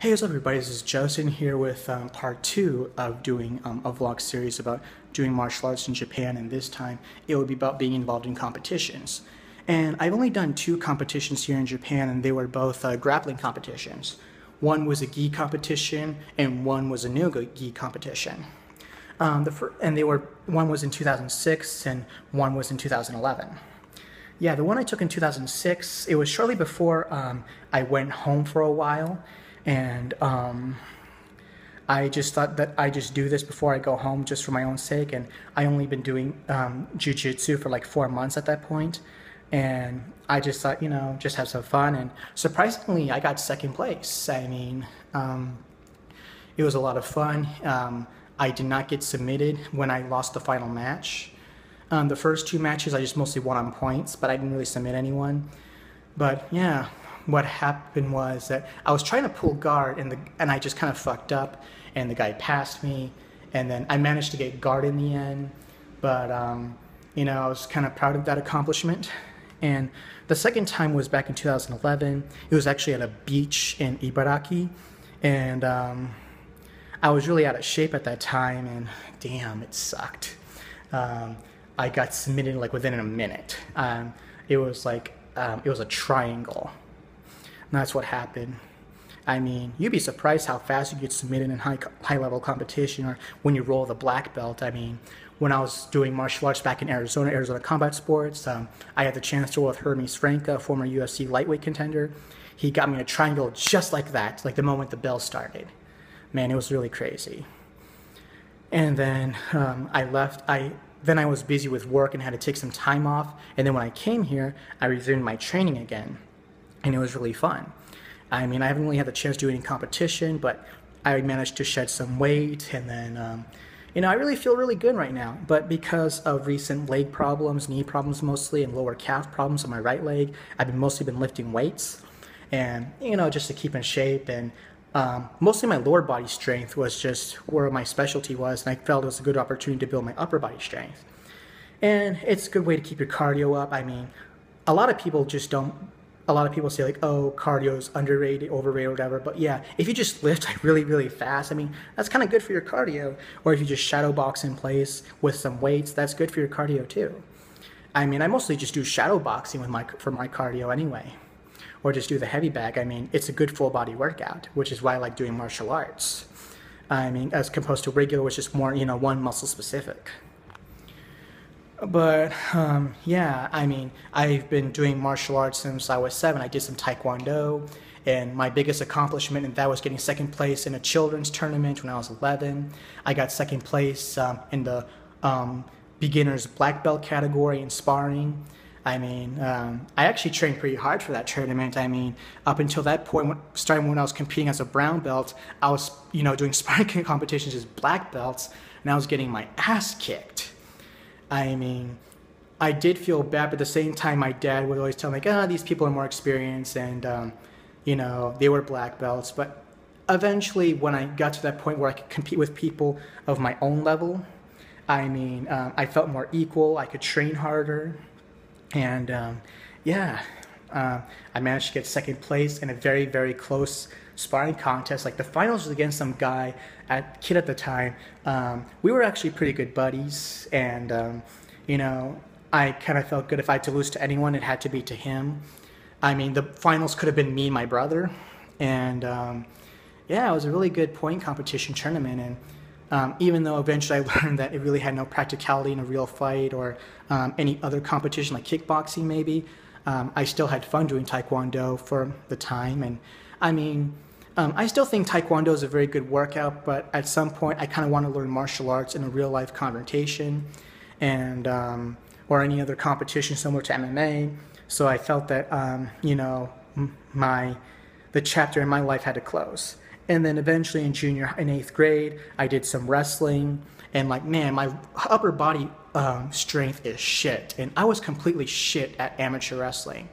Hey, what's up, everybody? This is Justin here with part two of doing a vlog series about doing martial arts in Japan, and this time it would be about being involved in competitions. And I've only done two competitions here in Japan, and they were both grappling competitions. One was a gi competition, and one was a no-gi competition. And they were one was in 2006, and one was in 2011. Yeah, the one I took in 2006, it was shortly before I went home for a while, and I just thought that I just do this before I go home just for my own sake, and I only been doing jiu-jitsu for like 4 months at that point, and I just thought, just have some fun, and surprisingly, I got second place. I mean, it was a lot of fun. I did not get submitted when I lost the final match. The first two matches I just mostly won on points, but I didn't really submit anyone. But yeah, what happened was that I was trying to pull guard, and I just kind of fucked up, and the guy passed me, and then I managed to get guard in the end. But I was kind of proud of that accomplishment. And the second time was back in 2011. It was actually at a beach in Ibaraki, and I was really out of shape at that time, and damn, it sucked. I got submitted like within a minute. It was a triangle. And that's what happened. I mean, you'd be surprised how fast you get submitted in high level competition, or when you roll the black belt. I mean, when I was doing martial arts back in Arizona Combat Sports, I had the chance to roll with Hermes Franca, a former UFC lightweight contender. He got me in a triangle just like that, like the moment the bell started. Man, it was really crazy. And then I left. Then I was busy with work and had to take some time off. And then when I came here, I resumed my training again. And it was really fun. I mean, I haven't really had the chance to do any competition, but I managed to shed some weight. And then, I really feel really good right now. But because of recent leg problems, knee problems mostly, and lower calf problems on my right leg, I've mostly been lifting weights. And, just to keep in shape. And mostly my lower body strength was just where my specialty was, and I felt it was a good opportunity to build my upper body strength. And it's a good way to keep your cardio up. I mean, a lot of people say like, oh, cardio is underrated, overrated, or whatever. But yeah, if you just lift like really, really fast, I mean, that's kind of good for your cardio. Or if you just shadow box in place with some weights, that's good for your cardio too. I mean, I mostly just do shadow boxing for my cardio anyway. Or just do the heavy bag. I mean, it's a good full body workout, which is why I like doing martial arts. I mean, as opposed to regular, which is more, one muscle specific. But yeah, I mean, I've been doing martial arts since I was 7. I did some Taekwondo, and my biggest accomplishment, and that was getting second place in a children's tournament when I was 11. I got second place in the beginners black belt category in sparring. I mean, I actually trained pretty hard for that tournament. I mean, up until that point, starting when I was competing as a brown belt, I was, doing sparring competitions as black belts, and I was getting my ass kicked. I mean, I did feel bad, but at the same time, my dad would always tell me, like, these people are more experienced, and, they were black belts. But eventually, when I got to that point where I could compete with people of my own level, I mean, I felt more equal, I could train harder. And I managed to get second place in a very, very close sparring contest. Like the finals was against some kid at the time. We were actually pretty good buddies, and I kind of felt good if I had to lose to anyone, it had to be to him. I mean, the finals could have been me and my brother, and it was a really good point competition tournament. And even though eventually I learned that it really had no practicality in a real fight or any other competition like kickboxing maybe, I still had fun doing Taekwondo for the time. And I mean, I still think Taekwondo is a very good workout, but at some point I kind of want to learn martial arts in a real life confrontation, and or any other competition similar to MMA. So I felt that the chapter in my life had to close. And then eventually in 8th grade, I did some wrestling, and like, man, my upper body strength is shit. And I was completely shit at amateur wrestling.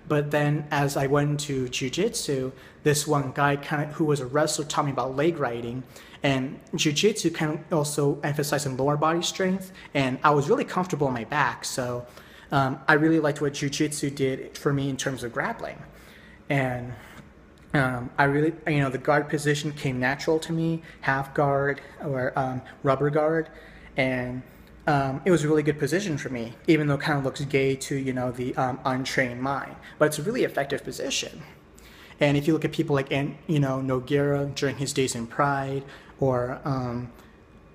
But then as I went into jiu-jitsu, this one guy who was a wrestler taught me about leg riding, and jiu-jitsu kind of also emphasized on lower body strength, and I was really comfortable on my back. So I really liked what jiu-jitsu did for me in terms of grappling. And I really, the guard position came natural to me, half guard or rubber guard, and it was a really good position for me, even though it kind of looks gay to, the untrained mind. But it's a really effective position. And if you look at people like, Nogueira during his days in Pride, or,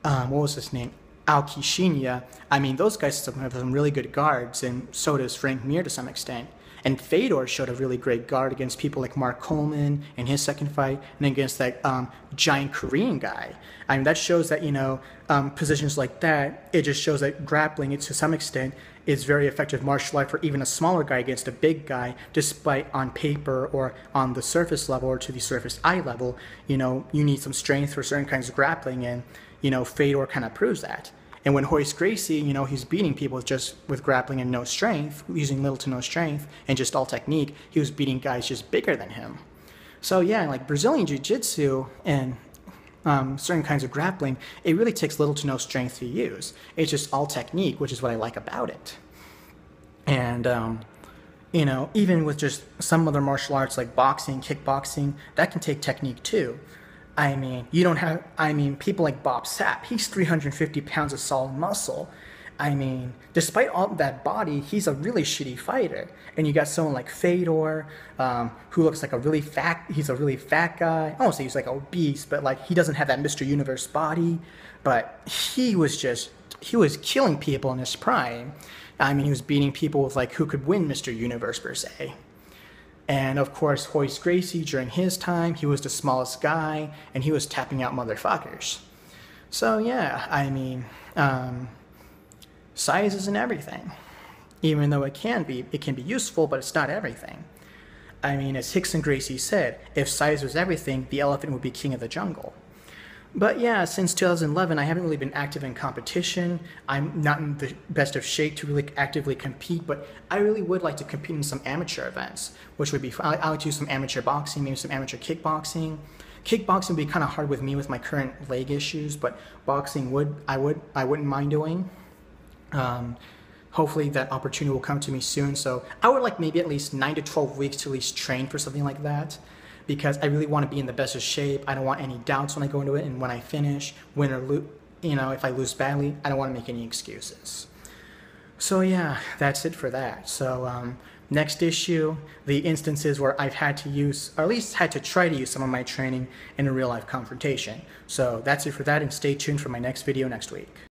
what was his name? Aoki Shinya, those guys have some really good guards, and so does Frank Mir to some extent. And Fedor showed a really great guard against people like Mark Coleman in his second fight, and against that giant Korean guy. That shows that, positions like that, it just shows that grappling, to some extent, is very effective martial art for even a smaller guy against a big guy, despite on paper or on the surface level or to the surface eye level, you need some strength for certain kinds of grappling, and, Fedor kind of proves that. And when Royce Gracie, he's beating people just with grappling and no strength, using little to no strength, and just all technique, he was beating guys just bigger than him. So yeah, like Brazilian Jiu-Jitsu and certain kinds of grappling, it really takes little to no strength to use. It's just all technique, which is what I like about it. And, even with just some other martial arts like boxing, kickboxing, that can take technique too. You don't have, people like Bob Sapp, he's 350 pounds of solid muscle. Despite all that body, he's a really shitty fighter. And you got someone like Fedor, who looks like he's a really fat guy. I won't say he's like obese, but like he doesn't have that Mr. Universe body. But he was killing people in his prime. He was beating people with like who could win Mr. Universe per se. And of course, Royce Gracie, during his time, he was the smallest guy, and he was tapping out motherfuckers. So yeah, size isn't everything. Even though it can be useful, but it's not everything. As Rickson Gracie said, if size was everything, the elephant would be king of the jungle. But yeah, since 2011, I haven't really been active in competition. I'm not in the best of shape to really actively compete, but I really would like to compete in some amateur events, which would be fun. I like to do some amateur boxing, maybe some amateur kickboxing. Kickboxing would be kind of hard with me with my current leg issues, but boxing I wouldn't mind doing. Hopefully that opportunity will come to me soon. So I would like maybe at least 9 to 12 weeks to at least train for something like that, because I really want to be in the best of shape. I don't want any doubts when I go into it, and when I finish, win or lose, if I lose badly, I don't want to make any excuses. So yeah, that's it for that. So next issue, the instances where I've had to use, or at least had to try to use some of my training in a real life confrontation. So that's it for that, and stay tuned for my next video next week.